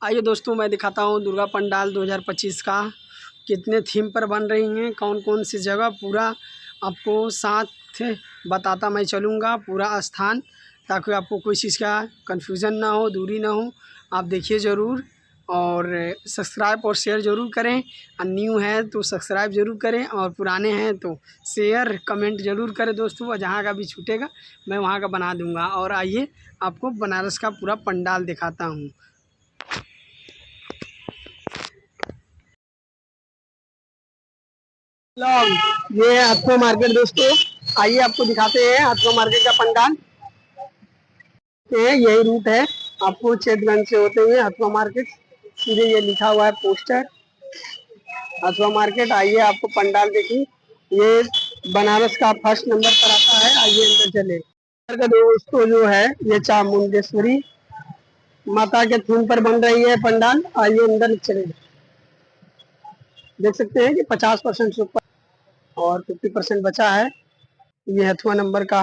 आइए दोस्तों, मैं दिखाता हूँ दुर्गा पंडाल 2025 का कितने थीम पर बन रही हैं, कौन कौन सी जगह, पूरा आपको साथ बताता मैं चलूँगा पूरा स्थान, ताकि आपको कोई चीज़ का कन्फ्यूज़न ना हो, दूरी ना हो। आप देखिए ज़रूर और सब्सक्राइब और शेयर ज़रूर करें। और न्यू है तो सब्सक्राइब ज़रूर करें और पुराने हैं तो शेयर कमेंट ज़रूर करें दोस्तों। और जहाँ का भी छूटेगा मैं वहाँ का बना दूँगा। और आइए आपको बनारस का पूरा पंडाल दिखाता हूँ। ये हथुआ मार्केट दोस्तों, आइए आपको दिखाते हैं हथुआ मार्केट का पंडाल। यही रूट है, आपको चेतगंज से होते हुए हथुआ मार्केट सीधे ये लिखा हुआ है पोस्टर हथुआ मार्केट। आइए आपको पंडाल देखिए, ये बनारस का फर्स्ट नंबर पर आता है। आइए अंदर चले। का दोस्तों जो है ये चामुंडेश्वरी माता के थीम पर बन रही है पंडाल। आइए अंदर चले, देख सकते हैं कि 50% से ऊपर और 50% बचा है। ये हथुआ नंबर का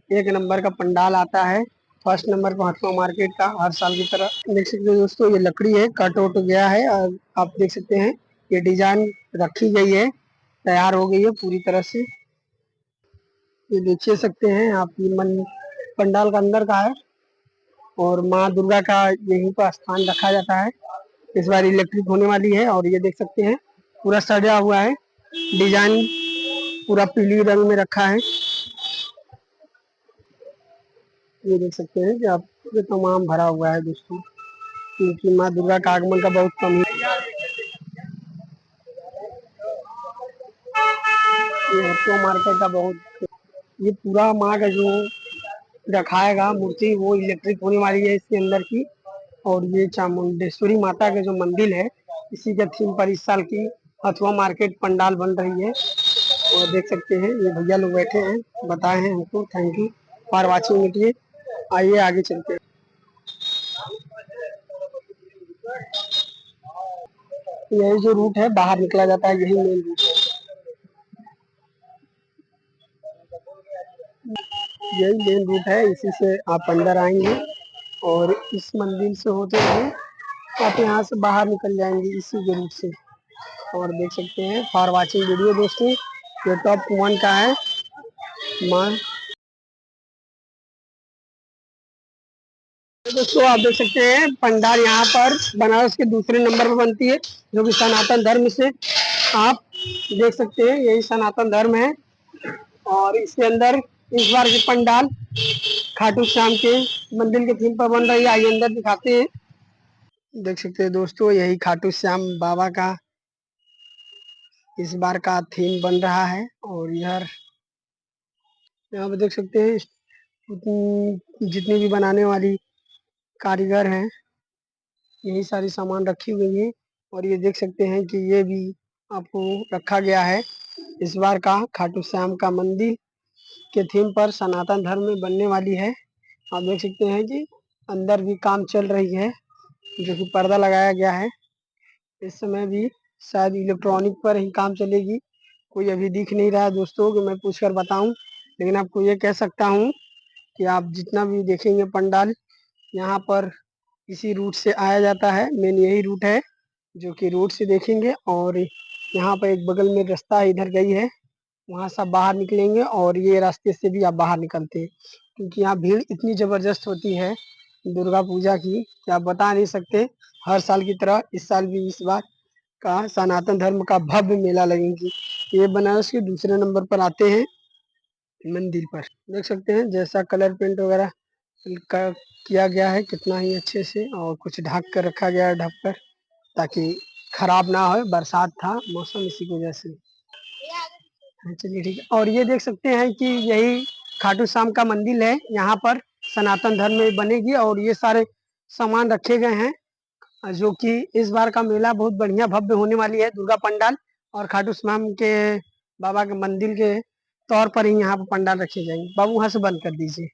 1 नंबर का पंडाल आता है, फर्स्ट नंबर पर हथुआ मार्केट का, हर साल की तरह। देख सकते हैं दोस्तों, ये लकड़ी है, कट उट गया है और आप देख सकते हैं ये डिजाइन रखी गई है, तैयार हो गई है पूरी तरह से। ये देख सकते हैं आप, ये पंडाल का अंदर का है और माँ दुर्गा का यहीं पर स्थान रखा जाता है। इस बार इलेक्ट्रिक होने वाली है और ये देख सकते हैं पूरा सजा हुआ है, डिजाइन पूरा पीली रंग में रखा है। ये देख सकते हैं कि आप तमाम भरा हुआ है दोस्तों, क्योंकि माँ दुर्गा का आगमन का बहुत कम है। ये तो मार्केट का बहुत, ये पूरा माँ का जो रखाएगा मूर्ति वो इलेक्ट्रिक होने वाली है इसके अंदर की। और ये चामुंडेश्वरी माता का जो मंदिर है, इसी के थीम पर इस साल की हथुआ मार्केट पंडाल बन रही है। और देख सकते हैं ये भैया लोग बैठे हैं, बताए हैं हमको। Thank you for watching it. आइए आगे चलते हैं। यही जो रूट है बाहर निकला जाता है, यही मेन रूट है, यही मेन रूट है। इसी से आप अंदर आएंगे और इस मंदिर से होते हुए आप यहाँ से बाहर निकल जाएंगे इसी के रूट से। और देख सकते हैं फॉर वाचिंग वीडियो दोस्तों, ये टॉप 1 का है माँ। दोस्तों आप देख सकते हैं पंडाल यहाँ पर बनारस के दूसरे नंबर पर बनती है, जो कि सनातन धर्म से आप देख सकते हैं, यही सनातन धर्म है। और इसके अंदर इस बार की पंडाल खाटू श्याम के मंदिर के थीम पर बन रही है। आइए अंदर दिखाते हैं। देख सकते हैं दोस्तों, यही खाटू श्याम बाबा का इस बार का थीम बन रहा है। और यार यहाँ पे देख सकते हैं जितनी भी बनाने वाली कारीगर हैं, यही सारी सामान रखी हुई है। और ये देख सकते हैं कि ये भी आपको रखा गया है इस बार का खाटू श्याम का मंदिर के थीम पर सनातन धर्म में बनने वाली है। आप देख सकते हैं कि अंदर भी काम चल रही है, जो कि पर्दा लगाया गया है। इस समय भी शायद इलेक्ट्रॉनिक पर ही काम चलेगी, कोई अभी दिख नहीं रहा है दोस्तों कि मैं पूछकर बताऊं। लेकिन आपको ये कह सकता हूं कि आप जितना भी देखेंगे पंडाल, यहाँ पर इसी रूट से आया जाता है, मेन यही रूट है जो कि रोड से देखेंगे। और यहाँ पर एक बगल में रास्ता इधर गई है, वहाँ से आप बाहर निकलेंगे और ये रास्ते से भी आप बाहर निकलते हैं, क्योंकि यहाँ भीड़ इतनी जबरदस्त होती है दुर्गा पूजा की कि आप बता नहीं सकते। हर साल की तरह इस साल भी इस बार का सनातन धर्म का भव्य मेला लगेगी। ये बनारस के दूसरे नंबर पर आते हैं मंदिर पर। देख सकते हैं जैसा कलर पेंट वगैरह किया गया है कितना ही अच्छे से, और कुछ ढक कर रखा गया है, ढक कर, ताकि खराब ना हो। बरसात था मौसम, इसी की वजह से। चलिए ठीक है। और ये देख सकते हैं कि यही खाटू श्याम का मंदिर है, यहाँ पर सनातन धर्म में बनेगी। और ये सारे सामान रखे गए हैं, जो कि इस बार का मेला बहुत बढ़िया भव्य होने वाली है। दुर्गा पंडाल और खाटू श्याम के बाबा के मंदिर के तौर पर ही यहाँ पर पंडाल रखे जाएंगे। बाबू वहाँ से बंद कर दीजिए,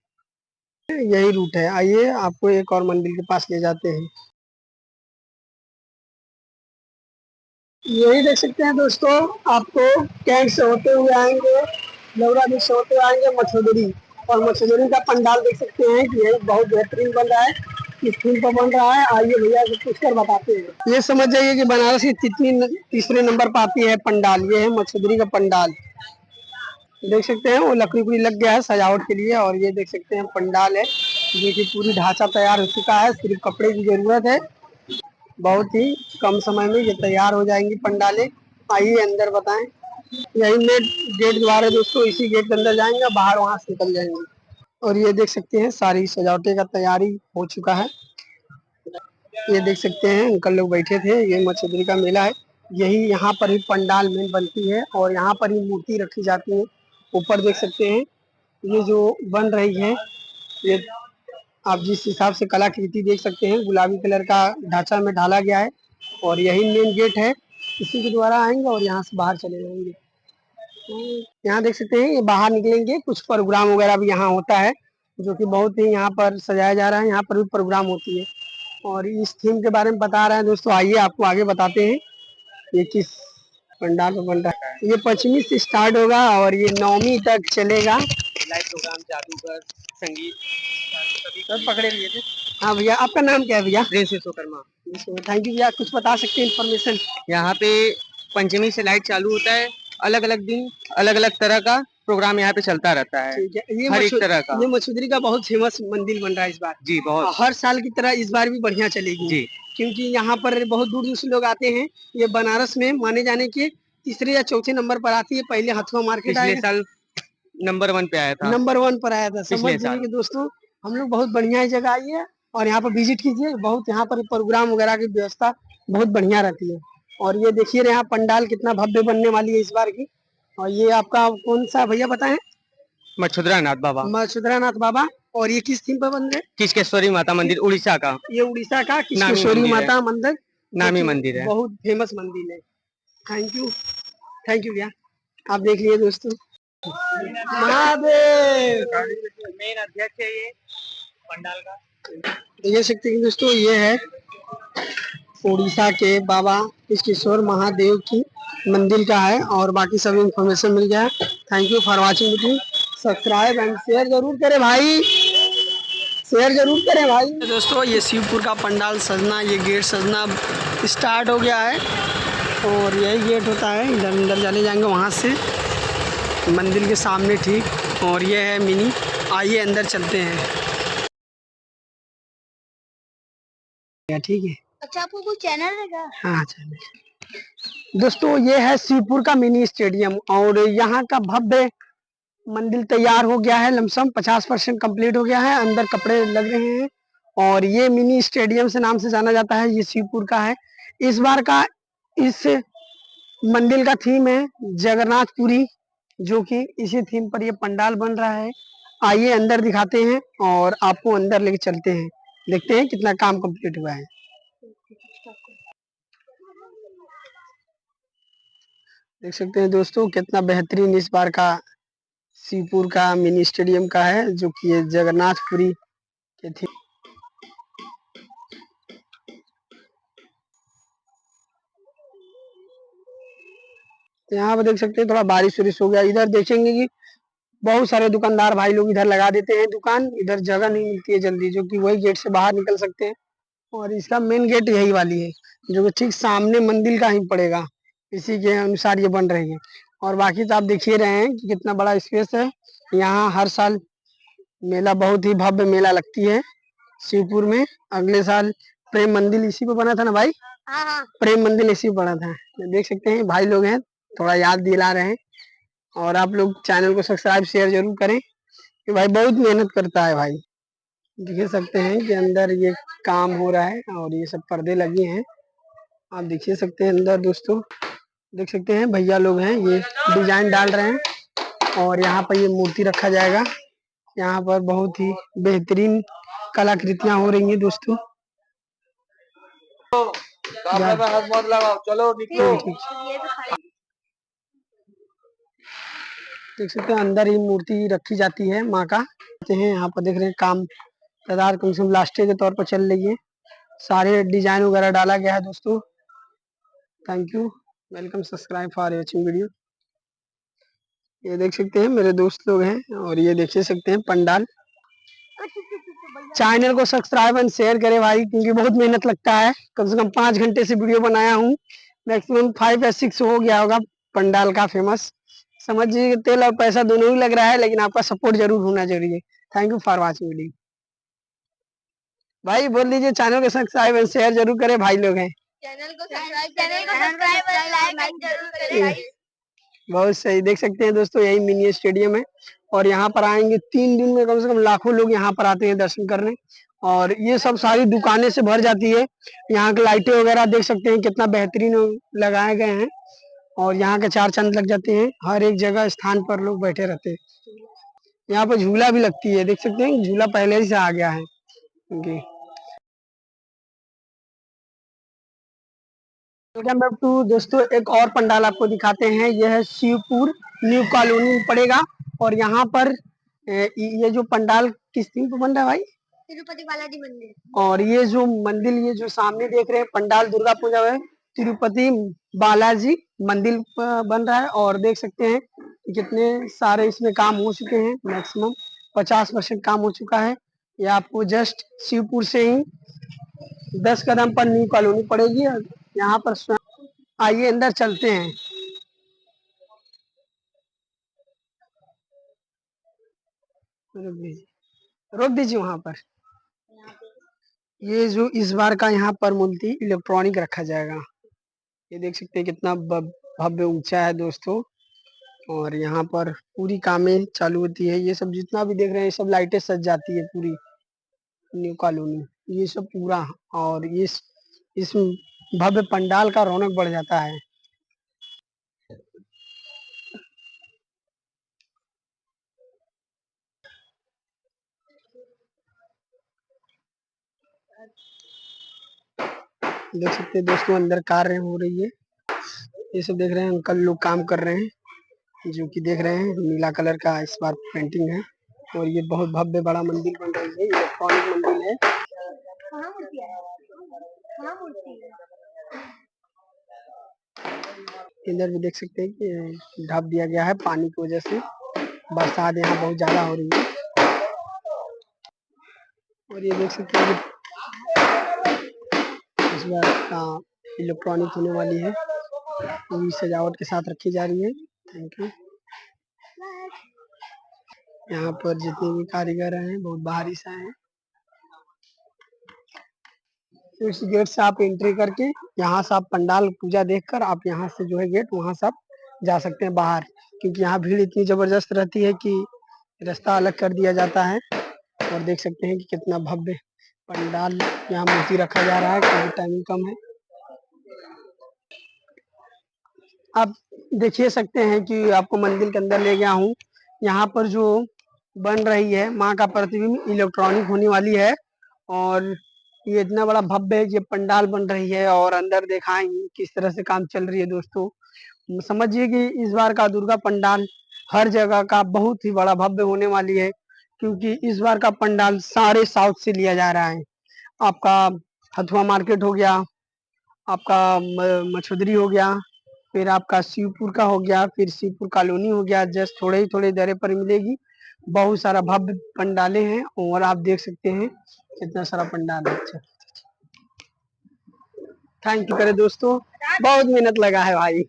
यही रूट है। आइए आपको एक और मंदिर के पास ले जाते हैं। यही देख सकते हैं दोस्तों, आपको कैंट से होते हुए आएंगे, लौरा बीच से होते हुए आएंगे मछोदरी। और मछोदरी का पंडाल देख सकते हैं कि यही बहुत बेहतरीन बन रहा है। किस थीम पर बन रहा है, आइए भैया से पूछकर बताते हैं। ये समझ जाइए कि बनारस की तीसरे नंबर पर आती है पंडाल। ये है मछुदरी का पंडाल, देख सकते हैं वो लकड़ी उकड़ी लग गया है सजावट के लिए। और ये देख सकते हैं पंडाल है जो कि पूरी ढांचा तैयार हो चुका है, सिर्फ कपड़े की जरूरत है। बहुत ही कम समय में ये तैयार हो जाएंगी पंडालें। आइए अंदर बताएं। यही मेन गेट द्वार है दोस्तों, इसी गेट के अंदर जाएंगे, बाहर वहां से निकल जाएंगे। और ये देख सकते हैं सारी सजावटें का तैयारी हो चुका है। ये देख सकते हैं अंकल लोग बैठे थे, ये मछुदरी का मेला है। यही यहाँ पर ही पंडाल में बनती है और यहाँ पर ही मूर्ति रखी जाती है। ऊपर देख सकते हैं ये जो बन रही है, ये आप जिस हिसाब से कलाकृति देख सकते हैं, गुलाबी कलर का ढांचा में ढाला गया है। और यही मेन गेट है, इसी के द्वारा आएंगे और यहाँ से बाहर चले जाएंगे। यहाँ देख सकते हैं ये बाहर निकलेंगे, कुछ प्रोग्राम वगैरह भी यहाँ होता है जो कि बहुत ही यहाँ पर सजाया जा रहा है। यहाँ पर भी प्रोग्राम होती है और इस थीम के बारे में बता रहे हैं दोस्तों। आइए आपको आगे बताते हैं ये किस पंडाल में बन रहा है। ये 25वीं से स्टार्ट होगा और ये 9वीं तक चलेगा। लाइव प्रोग्राम, जादूगर, संगीत सब पकड़े लिए थे। हाँ भैया, आपका नाम क्या है भैया? प्रिंस विश्वकर्मा। थैंक यू भैया, कुछ बता सकते हैं इन्फॉर्मेशन? यहाँ पे पंचमी से लाइट चालू होता है, अलग अलग दिन अलग अलग तरह का प्रोग्राम यहाँ पे चलता रहता है। ठीक है। हर एक तरह का। ये मछुदरी का बहुत फेमस मंदिर बन रहा है इस बार। जी बहुत। हर साल की तरह इस बार भी बढ़िया चलेगी जी, क्योंकि यहाँ पर बहुत दूर दूर से लोग आते हैं। ये बनारस में माने जाने के तीसरे या चौथे नंबर पर आती है। पहले हथुआ मार्केट पिछले आएगा, साल नंबर 1 पे आया था। नंबर 1 पर आया था। समझ पिछले जाइए साल। कि दोस्तों हम लोग बहुत बढ़िया ही जगह आई है और यहाँ पर विजिट कीजिए। बहुत यहाँ पर प्रोग्राम वगैरह की व्यवस्था बहुत बढ़िया रहती है। और ये देखिए यहाँ पंडाल कितना भव्य बनने वाली है इस बार की। और ये आपका कौन सा भैया बताएं? मछुदरा नाथ बाबा। मछुदरा नाथ बाबा। और ये किस थीम पर बन रहे? किशकेश्वरी माता मंदिर, उड़ीसा का। ये उड़ीसा का नामी किशकेश्वरी मंदिर है। माता मंदिर, जो नामी कि मंदिर है। बहुत फेमस मंदिर है। थैंक यू, थैंक यू भैया। आप देख लिए दोस्तों, महादेव मेन अध्यक्ष है ये पंडाल का। देख सकते हैं दोस्तों, ये है उड़ीसा के बाबा किशकेश्वर महादेव की मंदिर का है। और बाकी सब इंफॉर्मेशन मिल गया है। Thank you for watching video. Subscribe and share जरूर करें भाई, शेयर जरूर करें भाई। दोस्तों ये शिवपुर का पंडाल सजना, ये गेट सजना स्टार्ट हो गया है और यही गेट होता है। इधर अंदर चले जाएंगे वहाँ से मंदिर के सामने ठीक। और ये है मिनी, आइए अंदर चलते हैं। ठीक है। अच्छा, आपको कोई चैनल है क्या? हाँ चैनल। दोस्तों ये है शिवपुर का मिनी स्टेडियम और यहाँ का भव्य मंदिर तैयार हो गया है। लमसम 50% कंप्लीट हो गया है, अंदर कपड़े लग रहे हैं। और ये मिनी स्टेडियम से नाम से जाना जाता है, ये शिवपुर का है। इस बार का इस मंदिर का थीम है जगन्नाथपुरी, जो कि इसी थीम पर ये पंडाल बन रहा है। आइए अंदर दिखाते हैं और आपको अंदर लेके चलते हैं, देखते हैं कितना काम कंप्लीट हुआ है। देख सकते हैं दोस्तों कितना बेहतरीन इस बार का शिवपुर का मिनी स्टेडियम का है, जो कि ये जगन्नाथपुरी के थी। यहाँ पर देख सकते हैं थोड़ा बारिश वारिश हो गया। इधर देखेंगे कि बहुत सारे दुकानदार भाई लोग इधर लगा देते हैं दुकान, इधर जगह नहीं मिलती है जल्दी, जो कि वही गेट से बाहर निकल सकते हैं। और इसका मेन गेट यही वाली है, जो कि ठीक सामने मंदिर का ही पड़ेगा, इसी के अनुसार ये बन रही है। और बाकी तो आप देख ही रहे हैं कि कितना बड़ा स्पेस है। यहाँ हर साल मेला, बहुत ही भव्य मेला लगती है शिवपुर में। अगले साल प्रेम मंदिर इसी पे बना था ना भाई? हाँ। प्रेम मंदिर इसी पे बना था। देख सकते हैं भाई लोग हैं, थोड़ा याद दिला रहे हैं। और आप लोग चैनल को सब्सक्राइब शेयर जरूर करें कि भाई बहुत मेहनत करता है भाई। देख सकते हैं कि अंदर ये काम हो रहा है और ये सब पर्दे लगे हैं, आप देख सकते हैं अंदर दोस्तों। देख सकते हैं भैया लोग हैं, ये डिजाइन डाल रहे हैं और यहाँ पर ये मूर्ति रखा जाएगा। यहाँ पर बहुत ही बेहतरीन कलाकृतियां हो रही हैं दोस्तों। हाथ मत लगाओ, चलो निकलो। देख सकते हैं अंदर ही मूर्ति रखी जाती है माँ का। यहाँ पर देख रहे हैं काम तैयार कम से कम लास्ट के तौर पर चल रही है। सारे डिजाइन वगैरह डाला गया है दोस्तों। Thank you, welcome, subscribe for watching video. ये देख सकते हैं मेरे दोस्त लोग हैं और ये देख सकते हैं पंडाल। चैनल को सब्सक्राइब एंड शेयर करें भाई, क्योंकि बहुत मेहनत लगता है। कम से कम 5 घंटे से वीडियो बनाया हूँ, मैक्सिमम 5 या 6 हो गया होगा पंडाल का फेमस। समझिए तेल और पैसा दोनों ही लग रहा है, लेकिन आपका सपोर्ट जरूर होना जरूरी है। Thank you for watching video. भाई बोल दीजिए, चैनल को सब्सक्राइब एंड शेयर जरूर करें, भाई लोग हैं। चैनल को सब्सक्राइब और लाइक जरूर करें भाई। बहुत सही। देख सकते हैं दोस्तों, यही मिनी स्टेडियम है और यहाँ पर आएंगे 3 दिन में कम से कम लाखों लोग यहाँ पर आते हैं दर्शन करने। और ये सब सारी दुकानें से भर जाती है। यहाँ की लाइटें वगैरह देख सकते हैं कितना बेहतरीन लगाए गए हैं। और यहाँ के 4 चांद लग जाते हैं, हर एक जगह स्थान पर लोग बैठे रहते हैं। यहाँ पर झूला भी लगती है, देख सकते हैं झूला पहले ही से आ गया है। वेलकम बैक टू दोस्तों, एक और पंडाल आपको दिखाते हैं। यह है शिवपुर न्यू कॉलोनी में पड़ेगा। और यहाँ पर ये जो पंडाल किस दिन पर बन रहा है भाई? तिरुपति बालाजी मंदिर। और ये जो मंदिर, ये जो सामने देख रहे हैं पंडाल दुर्गा पूजा है, तिरुपति बालाजी मंदिर बन रहा है। और देख सकते हैं कितने सारे इसमें काम हो चुके हैं, मैक्सिमम 50% काम हो चुका है। ये आपको जस्ट शिवपुर से ही 10 कदम पर न्यू कॉलोनी पड़ेगी। यहाँ पर आइए अंदर चलते हैं। रोक दीजिए वहां पर। ये जो इस बार का यहाँ पर मूर्ति इलेक्ट्रॉनिक रखा जाएगा। ये देख सकते हैं कितना भव्य ऊंचा है दोस्तों। और यहाँ पर पूरी कामें चालू होती है। ये सब जितना भी देख रहे हैं, ये सब लाइटें सज जाती है पूरी न्यू कॉलोनी, ये सब पूरा। और इस भव्य पंडाल का रौनक बढ़ जाता है। देख सकते हैं दोस्तों, अंदर कार्य हो रही है। ये सब देख रहे हैं, अंकल लोग काम कर रहे हैं, जो कि देख रहे हैं नीला कलर का इस बार पेंटिंग है। और ये बहुत भव्य बड़ा मंदिर बन रही है, इलेक्ट्रॉनिक मंदिर है। कहाँ मूर्ति है? कहाँ मूर्ति है? इधर भी देख सकते हैं कि ढक दिया गया है पानी की वजह से। बरसात यहाँ बहुत ज्यादा हो रही है। और ये देख सकते हैं इस बार का इलेक्ट्रॉनिक होने वाली है, पूरी सजावट के साथ रखी जा रही है। Thank you. यहाँ पर जितने भी कारीगर हैं बहुत बाहरी से हैं। इस गेट से आप एंट्री करके यहाँ से आप पंडाल पूजा देखकर आप यहाँ से जो है गेट वहां से आप जा सकते हैं बाहर, क्योंकि यहाँ भीड़ इतनी जबरदस्त रहती है कि रास्ता अलग कर दिया जाता है। और देख सकते हैं कि कितना भव्य पंडाल यहाँ मूर्ति रखा जा रहा है, क्योंकि टाइमिंग कम है। आप देखिए सकते हैं कि आपको मंदिर के अंदर ले गया हूँ। यहाँ पर जो बन रही है माँ का प्रतिबिंब इलेक्ट्रॉनिक होने वाली है। और ये इतना बड़ा भव्य ये पंडाल बन रही है। और अंदर दिखाएंगे किस तरह से काम चल रही है दोस्तों। समझिए कि इस बार का दुर्गा पंडाल हर जगह का बहुत ही बड़ा भव्य होने वाली है, क्योंकि इस बार का पंडाल सारे साउथ से लिया जा रहा है। आपका हथुआ मार्केट हो गया, आपका मछुदरी हो गया, फिर आपका शिवपुर का हो गया, फिर शिवपुर कॉलोनी हो गया। जस्ट थोड़े ही थोड़े दरे पर मिलेगी। बहुत सारा भव्य पंडाले हैं और आप देख सकते हैं कितना सारा पंडाल है। थैंक यू करे दोस्तों, बहुत मेहनत लगा है भाई।